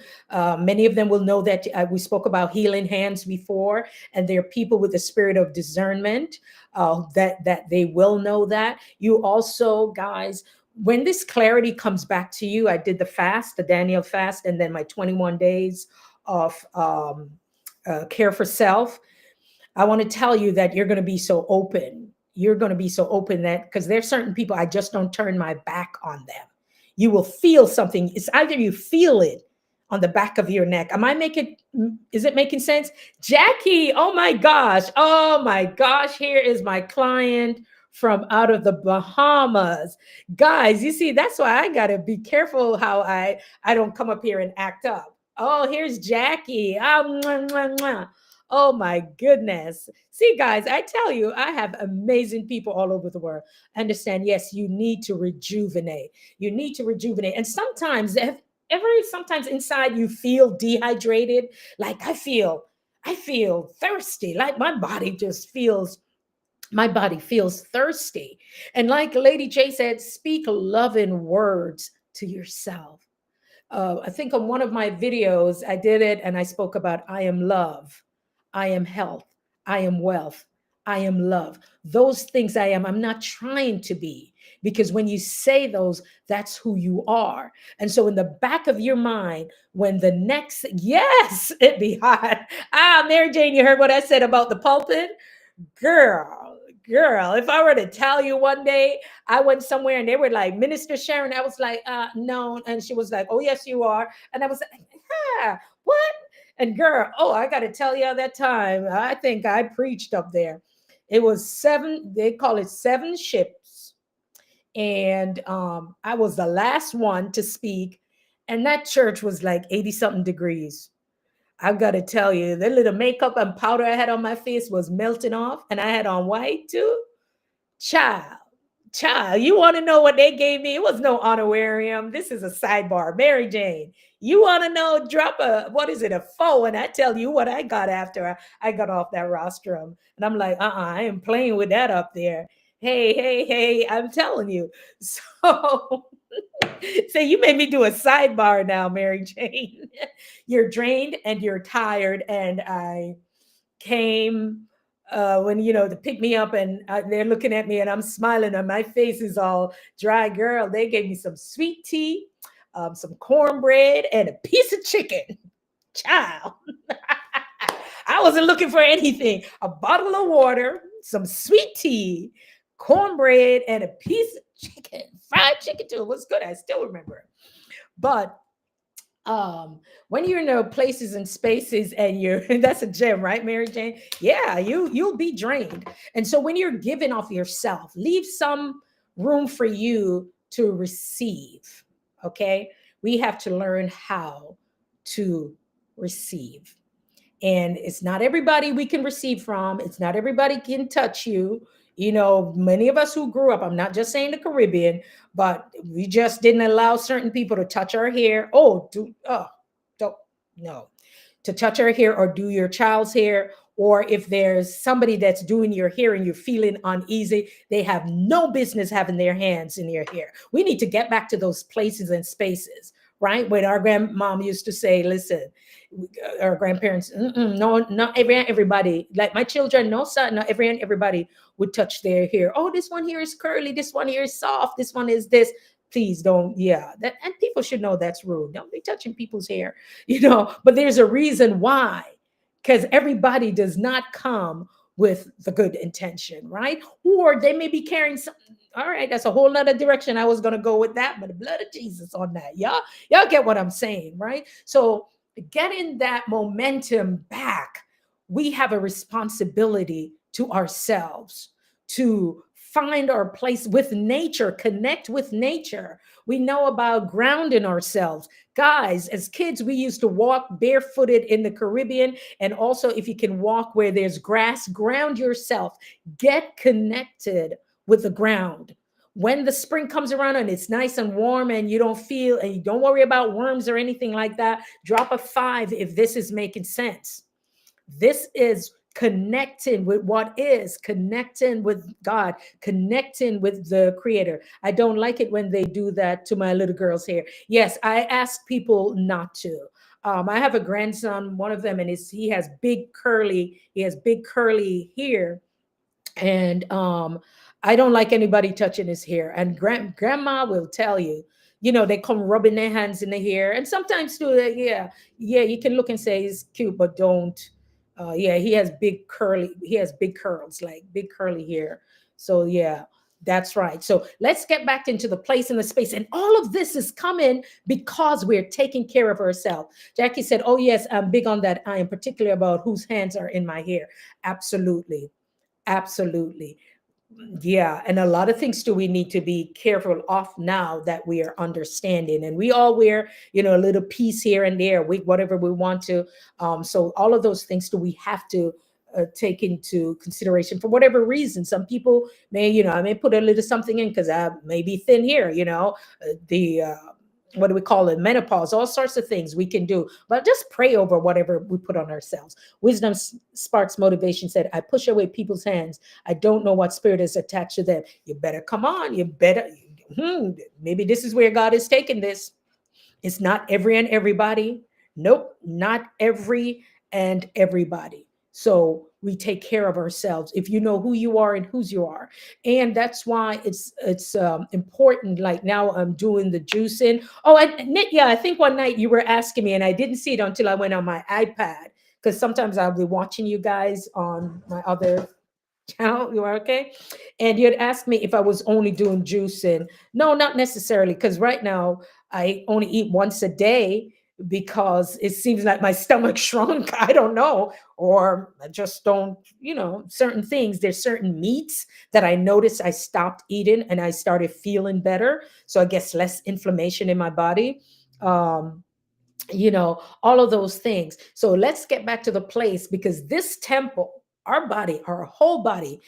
many of them will know that we spoke about healing hands before, and there are people with the spirit of discernment that they will know that. You also, guys, when this clarity comes back to you, I did the fast, the Daniel fast, and then my 21 days of care for self. I want to tell you that you're going to be so open. You're going to be so open that, because there's certain people, I just don't turn my back on them. You will feel something. It's either you feel it on the back of your neck. Am I making, is it making sense? Jackie, oh my gosh. Oh my gosh. Here is my client from out of the Bahamas. Guys, you see, that's why I got to be careful how I don't come up here and act up. Oh, here's Jackie. Mwah, mwah, mwah. Oh my goodness. See, guys, I tell you, I have amazing people all over the world. Understand, yes, you need to rejuvenate. You need to rejuvenate. And sometimes, sometimes inside you feel dehydrated, like I feel thirsty, like my body feels thirsty. And like Lady J said, speak loving words to yourself. I think on one of my videos, I did it and I spoke about I am love, I am health, I am wealth, I am love. Those things I am, I'm not trying to be, because when you say those, that's who you are. And so in the back of your mind, when the next, yes, it be hot. Mary Jane, you heard what I said about the pulpit? Girl, girl, if I were to tell you one day I went somewhere and they were like, Minister Sharon, I was like, no. And she was like, oh, yes, you are. And I was like, yeah, what? And girl, oh, I got to tell you that time, I think I preached up there. It was seven, they call it seven ships. And I was the last one to speak. And that church was like 80 something degrees. I've got to tell you, the little makeup and powder I had on my face was melting off, and I had on white too. Child, child, you want to know what they gave me? It was no honorarium. This is a sidebar. Mary Jane, you want to know? Drop what is it, a foe, and I tell you what I got after I got off that rostrum. And I'm like, I am playing with that up there. Hey, hey, hey, I'm telling you. So so you made me do a sidebar now, Mary Jane. You're drained and you're tired, and came when to pick me up, and they're looking at me and I'm smiling and my face is all dry. Girl, they gave me some sweet tea, some cornbread, and a piece of chicken. Child, I wasn't looking for anything. A bottle of water, some sweet tea, cornbread, and a piece of chicken, fried chicken too. It was good. I still remember it. But when you're in places and spaces and you're that's a gem, right, Mary Jane? Yeah, you'll be drained. And so when you're giving off yourself, leave some room for you to receive. Okay, we have to learn how to receive. And it's not everybody we can receive from. It's not everybody can touch you. Many of us who grew up, I'm not just saying the Caribbean, but we just didn't allow certain people to touch our hair. Don't, no, to touch our hair or do your child's hair. Or if there's somebody that's doing your hair and you're feeling uneasy, they have no business having their hands in your hair. We need to get back to those places and spaces, right? When our grandmom used to say, listen, our grandparents, no, not everybody, like my children, no, son, not everybody would touch their hair. Oh, this one here is curly, this one here is soft, this one is this. Please don't, yeah. That, and people should know that's rude. Don't be touching people's hair, but there's a reason why. Because everybody does not come with the good intention, right? Or they may be carrying something. All right, that's a whole nother direction. I was gonna go with that, but the blood of Jesus on that. Y'all get what I'm saying, right? So getting that momentum back, we have a responsibility to ourselves to find our place with nature, connect with nature. We know about grounding ourselves. Guys, as kids, we used to walk barefooted in the Caribbean. And also, if you can walk where there's grass, ground yourself, get connected with the ground. When the spring comes around and it's nice and warm and you don't feel, and you don't worry about worms or anything like that, drop a 5 if this is making sense. This is connecting with what is, connecting with God, connecting with the Creator. I don't like it when they do that to my little girl's hair. Yes, I ask people not to. I have a grandson, one of them, and he has big curly hair, and I don't like anybody touching his hair. And grandma will tell you, they come rubbing their hands in the hair, and sometimes too, yeah, you can look and say he's cute, but don't. Yeah, he has big curls, like big curly hair. So yeah, that's right. So let's get back into the place and the space, and all of this is coming because we're taking care of ourselves. Jackie said, "Oh yes, I'm big on that. I am particular about whose hands are in my hair." Absolutely. Absolutely. Yeah. And a lot of things do we need to be careful of now that we are understanding. And we all wear, a little piece here and there, whatever we want to. So all of those things do we have to take into consideration for whatever reason. Some people may, I may put a little something in because I may be thin here, the what do we call it? Menopause, all sorts of things we can do. But just pray over whatever we put on ourselves. Wisdom Sparks Motivation said, I push away people's hands. I don't know what spirit is attached to them. You better come on. You better, maybe this is where God is taking this. It's not every and everybody. Nope, not every and everybody. So we take care of ourselves if you know who you are and whose you are. And that's why it's important. Like now I'm doing the juicing. Oh, yeah, I think one night you were asking me and I didn't see it until I went on my iPad, because sometimes I'll be watching you guys on my other channel. You are okay? And you had asked me if I was only doing juicing. No, not necessarily, because right now I only eat once a day because it seems like my stomach shrunk. I don't know. Or I just don't, certain things. There's certain meats that I noticed I stopped eating and I started feeling better. So I guess less inflammation in my body. All of those things. So let's get back to the place, because this temple, our body, our whole body,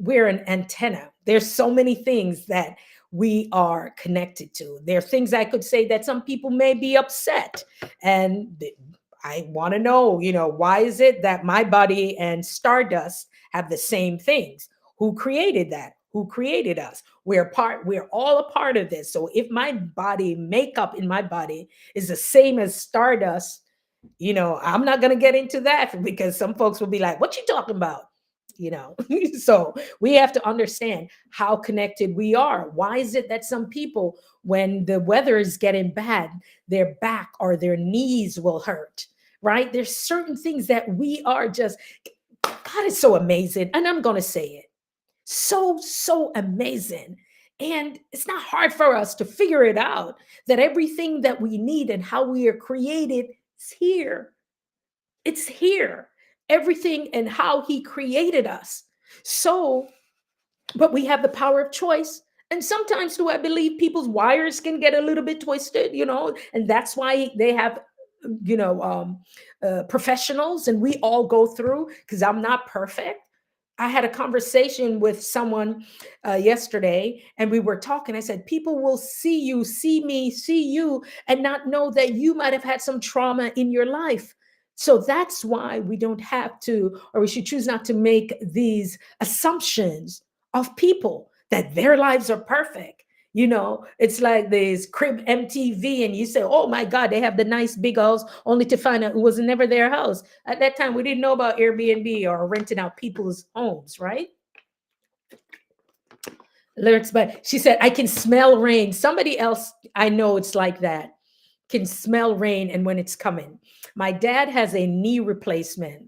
we're an antenna. There's so many things that we are connected to. There are things I could say that some people may be upset, and I want to know, why is it that my body and stardust have the same things? Who created that? Who created us? We're all a part of this. So if my body makeup in my body is the same as stardust, I'm not going to get into that because some folks will be like, what you talking about? you know so we have to understand how connected we are. Why is it that some people, when the weather is getting bad, their back or their knees will hurt? Right? There's certain things that we are just, God is so amazing, and I'm going to say it, so amazing. And it's not hard for us to figure it out, that everything that we need and how we are created is here. It's here. Everything and how he created us. So, but we have the power of choice. And sometimes, do I believe people's wires can get a little bit twisted, and that's why they have, professionals, and we all go through, because I'm not perfect. I had a conversation with someone yesterday, and we were talking. I said, people will see you, see me, see you, and not know that you might have had some trauma in your life. So that's why we don't have to, or we should choose not to make these assumptions of people that their lives are perfect. It's like this crib MTV, and you say, oh my God, they have the nice big house, only to find out it was never their house. At that time, we didn't know about Airbnb or renting out people's homes, right? Lyrics, but she said, I can smell rain. Somebody else I know, it's like that, can smell rain and when it's coming. My dad has a knee replacement,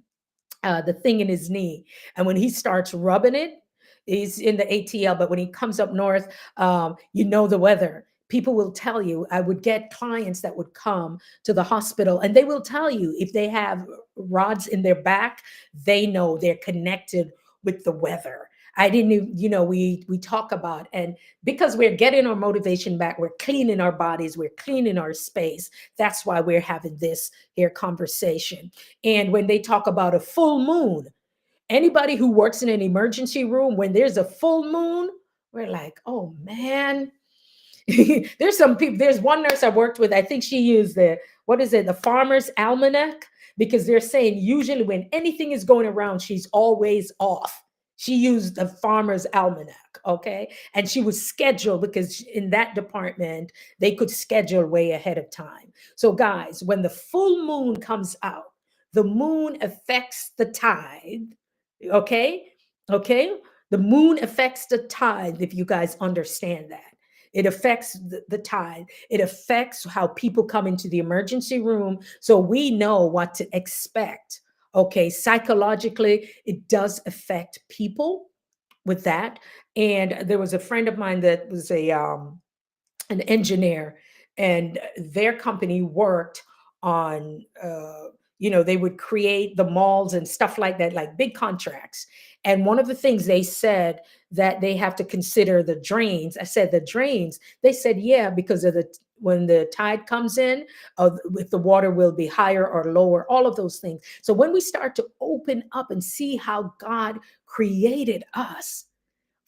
the thing in his knee. And when he starts rubbing it, he's in the ATL, but when he comes up north, the weather. People will tell you, I would get clients that would come to the hospital, and they will tell you if they have rods in their back, they know they're connected with the weather. I didn't even, we talk about, and because we're getting our motivation back, we're cleaning our bodies, we're cleaning our space. That's why we're having this here conversation. And when they talk about a full moon, anybody who works in an emergency room, when there's a full moon, we're like, oh man. There's some people, there's one nurse I worked with, I think she used what is it, the Farmer's Almanac, because they're saying usually when anything is going around, she's always off. She used the Farmer's Almanac, okay? And she was scheduled, because in that department, they could schedule way ahead of time. So, guys, when the full moon comes out, the moon affects the tide, okay? Okay? The moon affects the tide, if you guys understand that. It affects the tide. It affects how people come into the emergency room. So we know what to expect. Okay, psychologically, it does affect people with that. And there was a friend of mine that was an engineer, and their company worked on they would create the malls and stuff like that, like big contracts. And one of the things they said, that they have to consider the drains. I said, the drains? They said, yeah, because of the when the tide comes in, if the water will be higher or lower, all of those things. So when we start to open up and see how God created us,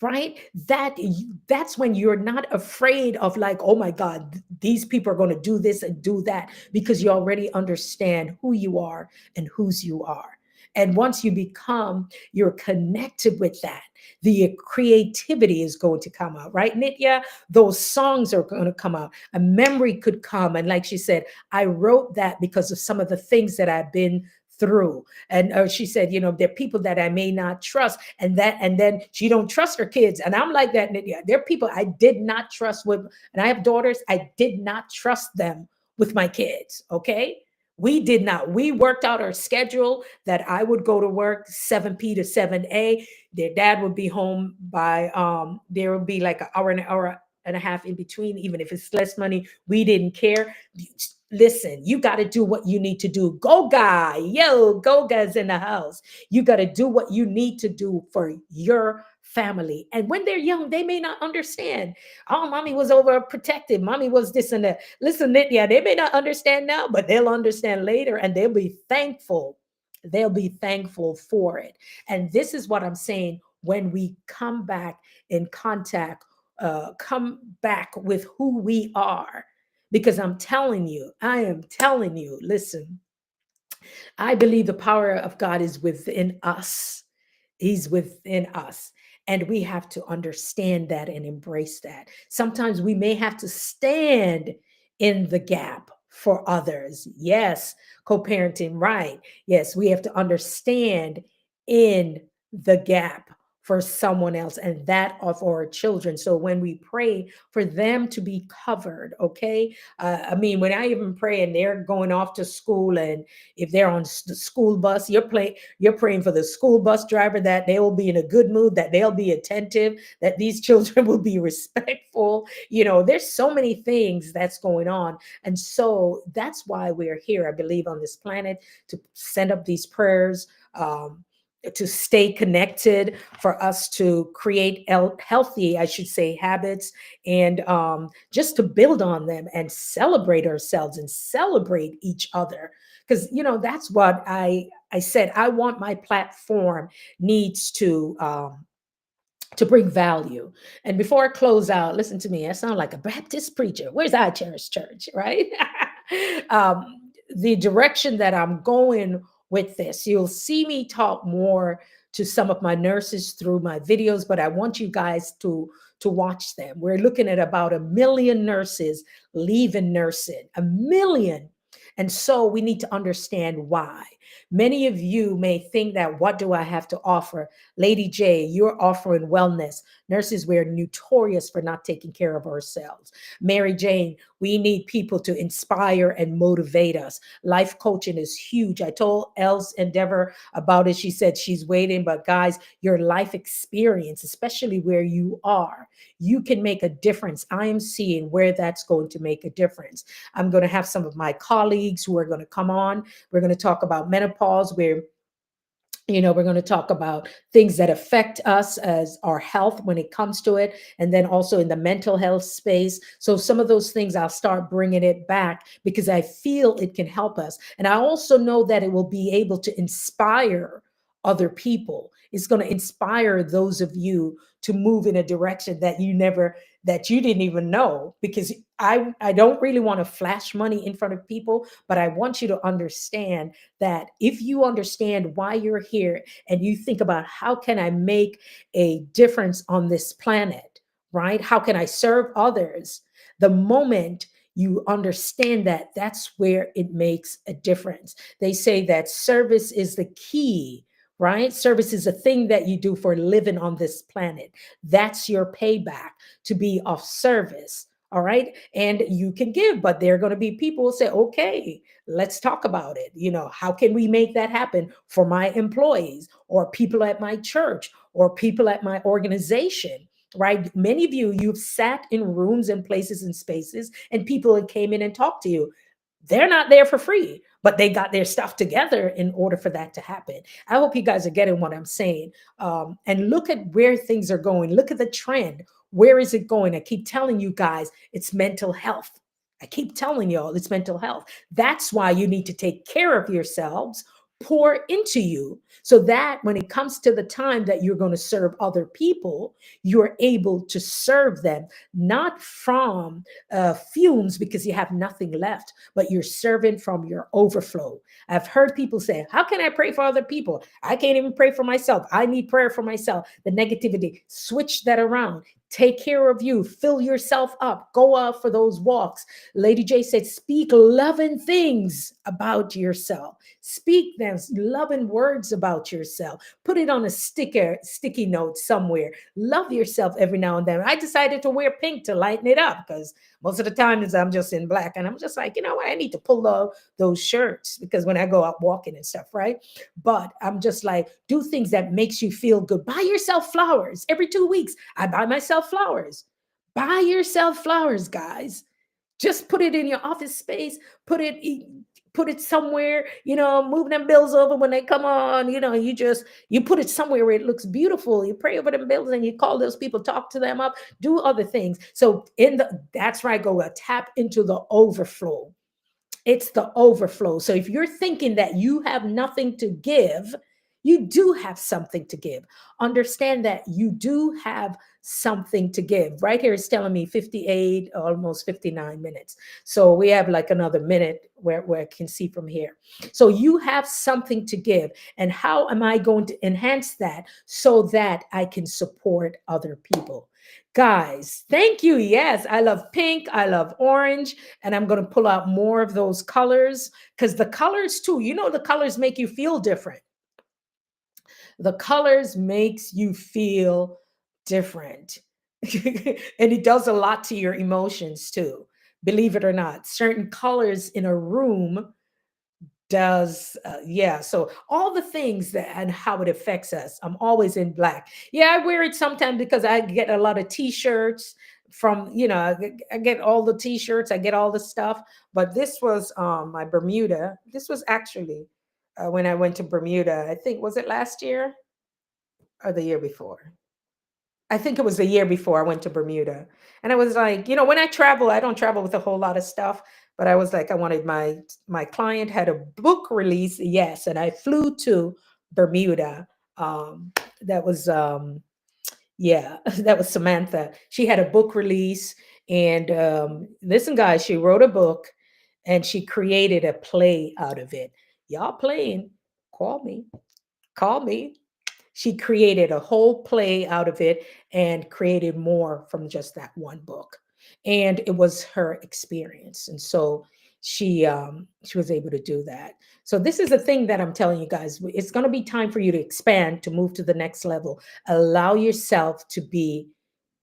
right, that's when you're not afraid of, like, oh my God, these people are going to do this and do that, because you already understand who you are and whose you are. And once you're connected with that, the creativity is going to come out, right, Nitya? Those songs are going to come out. A memory could come. And like she said, I wrote that because of some of the things that I've been through. And she said, there are people that I may not trust, and then she don't trust her kids. And I'm like that. Yeah, there are people I did not trust with, and I have daughters, I did not trust them with my kids. Okay. We did not. We worked out our schedule, that I would go to work 7 p to 7 a. Their dad would be home by there would be like an hour and a half in between. Even if it's less money, we didn't care. Listen, you got to do what you need to do. Go guy, yo, go guys in the house. You got to do what you need to do for your family. And when they're young, they may not understand. Oh, mommy was overprotective. Mommy was this and that. Listen, yeah, they may not understand now, but they'll understand later, and they'll be thankful. They'll be thankful for it. And this is what I'm saying. When we come back in contact, come back with who we are, because I am telling you, listen, I believe the power of God is within us. He's within us. And we have to understand that and embrace that. Sometimes we may have to stand in the gap for others. Yes, co parenting, right. Yes, we have to understand in the gap for someone else and that of our children. So when we pray for them to be covered, okay? I mean, when I even pray and they're going off to school, and if they're on the school bus, you're praying for the school bus driver that they will be in a good mood, that they'll be attentive, that these children will be respectful. There's so many things that's going on. And so that's why we're here, I believe, on this planet, to send up these prayers, to stay connected, for us to create healthy, I should say, habits, and just to build on them and celebrate ourselves and celebrate each other. Because that's what I said. I want my platform needs to bring value. And before I close out, listen to me. I sound like a Baptist preacher. Where's I Cherish Church, right? um, the direction that I'm going with this, you'll see me talk more to some of my nurses through my videos, but I want you guys to watch them. We're looking at about 1 million nurses leaving nursing, 1 million. And so we need to understand why. Many of you may think that, what do I have to offer? Lady J, you're offering wellness. Nurses, we're notorious for not taking care of ourselves. Mary Jane, we need people to inspire and motivate us. Life coaching is huge. I told Els Endeavor about it. She said she's waiting, but guys, your life experience, especially where you are, you can make a difference. I am seeing where that's going to make a difference. I'm going to have some of my colleagues who are going to come on. We're going to talk about menopause, where we're going to talk about things that affect us as our health when it comes to it, and then also in the mental health space. So some of those things I'll start bringing it back, because I feel it can help us. And I also know that it will be able to inspire other people. It's going to inspire those of you to move in a direction that you didn't even know. Because I don't really want to flash money in front of people, but I want you to understand that if you understand why you're here, and you think about, how can I make a difference on this planet, right? How can I serve others? The moment you understand that, that's where it makes a difference. They say that service is the key, right? Service is a thing that you do for living on this planet. That's your payback, to be of service. All right. And you can give, but there are going to be people who say, okay, let's talk about it. How can we make that happen for my employees, or people at my church, or people at my organization? Right. Many of you, you've sat in rooms and places and spaces, and people that came in and talked to you. They're not there for free, but they got their stuff together in order for that to happen. I hope you guys are getting what I'm saying. And look at where things are going. Look at the trend. Where is it going? I keep telling you guys, it's mental health. I keep telling y'all, it's mental health. That's why you need to take care of yourselves, pour into you, so that when it comes to the time that you're going to serve other people, you're able to serve them, not from fumes because you have nothing left, but you're serving from your overflow. I've heard people say, how can I pray for other people? I can't even pray for myself. I need prayer for myself. The negativity, switch that around. Take care of you. Fill yourself up. Go out for those walks. Lady J said, speak loving things about yourself. Speak them loving words about yourself. Put it on a sticky note somewhere. Love yourself every now and then. I decided to wear pink to lighten it up, because most of the time is I'm just in black, and I'm just like, what? I need to pull those shirts, because when I go out walking and stuff, right? But I'm just like, do things that makes you feel good. Buy yourself flowers every 2 weeks. I buy myself flowers. Buy yourself flowers, guys. Just put it in your office space. Put it somewhere, move them bills over when they come on, you put it somewhere where it looks beautiful. You pray over them bills and you call those people, talk to them up, do other things. So that's right, go tap into the overflow. It's the overflow. So if you're thinking that you have nothing to give, You do have something to give. Understand that you do have something to give. Right here it's telling me 58, almost 59 minutes. So we have like another minute where I can see from here. So you have something to give. And how am I going to enhance that so that I can support other people? Guys, thank you. Yes, I love pink. I love orange. And I'm going to pull out more of those colors because the colors, too, the colors make you feel different. The colors makes you feel different. And it does a lot to your emotions, too. Believe it or not, certain colors in a room does yeah, so all the things that and how it affects us. I'm always in black. Yeah, I wear it sometimes because I get a lot of t-shirts from, I get all the t-shirts, I get all the stuff. But this was my Bermuda. This was actually when I went to Bermuda. I think, was it last year or the year before? I think it was the year before I went to Bermuda. And I was like, when I travel, I don't travel with a whole lot of stuff, but I was like, I wanted my client had a book release, yes, and I flew to Bermuda. Um, that was yeah, that was Samantha. She had a book release, and listen, guys, she wrote a book, and she created a play out of it. Y'all playing? Call me. Call me. She created a whole play out of it and created more from just that one book. And it was her experience. And so she was able to do that. So this is the thing that I'm telling you guys. It's going to be time for you to expand, to move to the next level. Allow yourself to be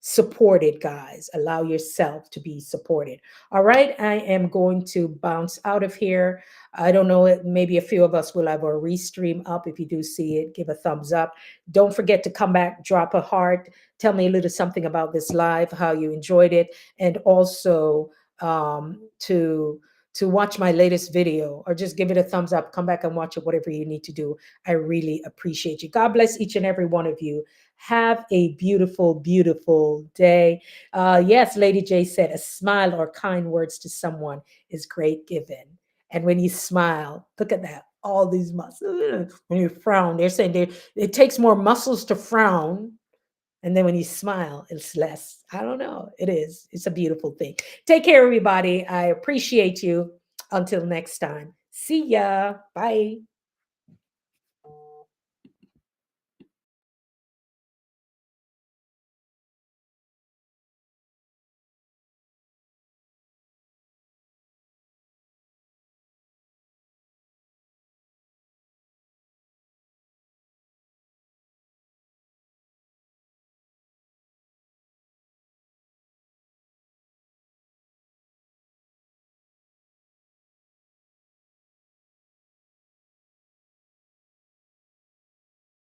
supported, guys. Allow yourself to be supported. All right, I am going to bounce out of here. I don't know, maybe a few of us will have a restream up. If you do see it, give a thumbs up. Don't forget to come back, drop a heart, tell me a little something about this live, how you enjoyed it, and also to watch my latest video, or just give it a thumbs up, come back and watch it, whatever you need to do. I really appreciate you. God bless each and every one of you. Have a beautiful, beautiful day. Yes, Lady J said a smile or kind words to someone is great given. And when you smile, look at that, all these muscles. When you frown, they're saying it takes more muscles to frown. And then when you smile, it's less. I don't know. It is. It's a beautiful thing. Take care, everybody. I appreciate you. Until next time. See ya. Bye.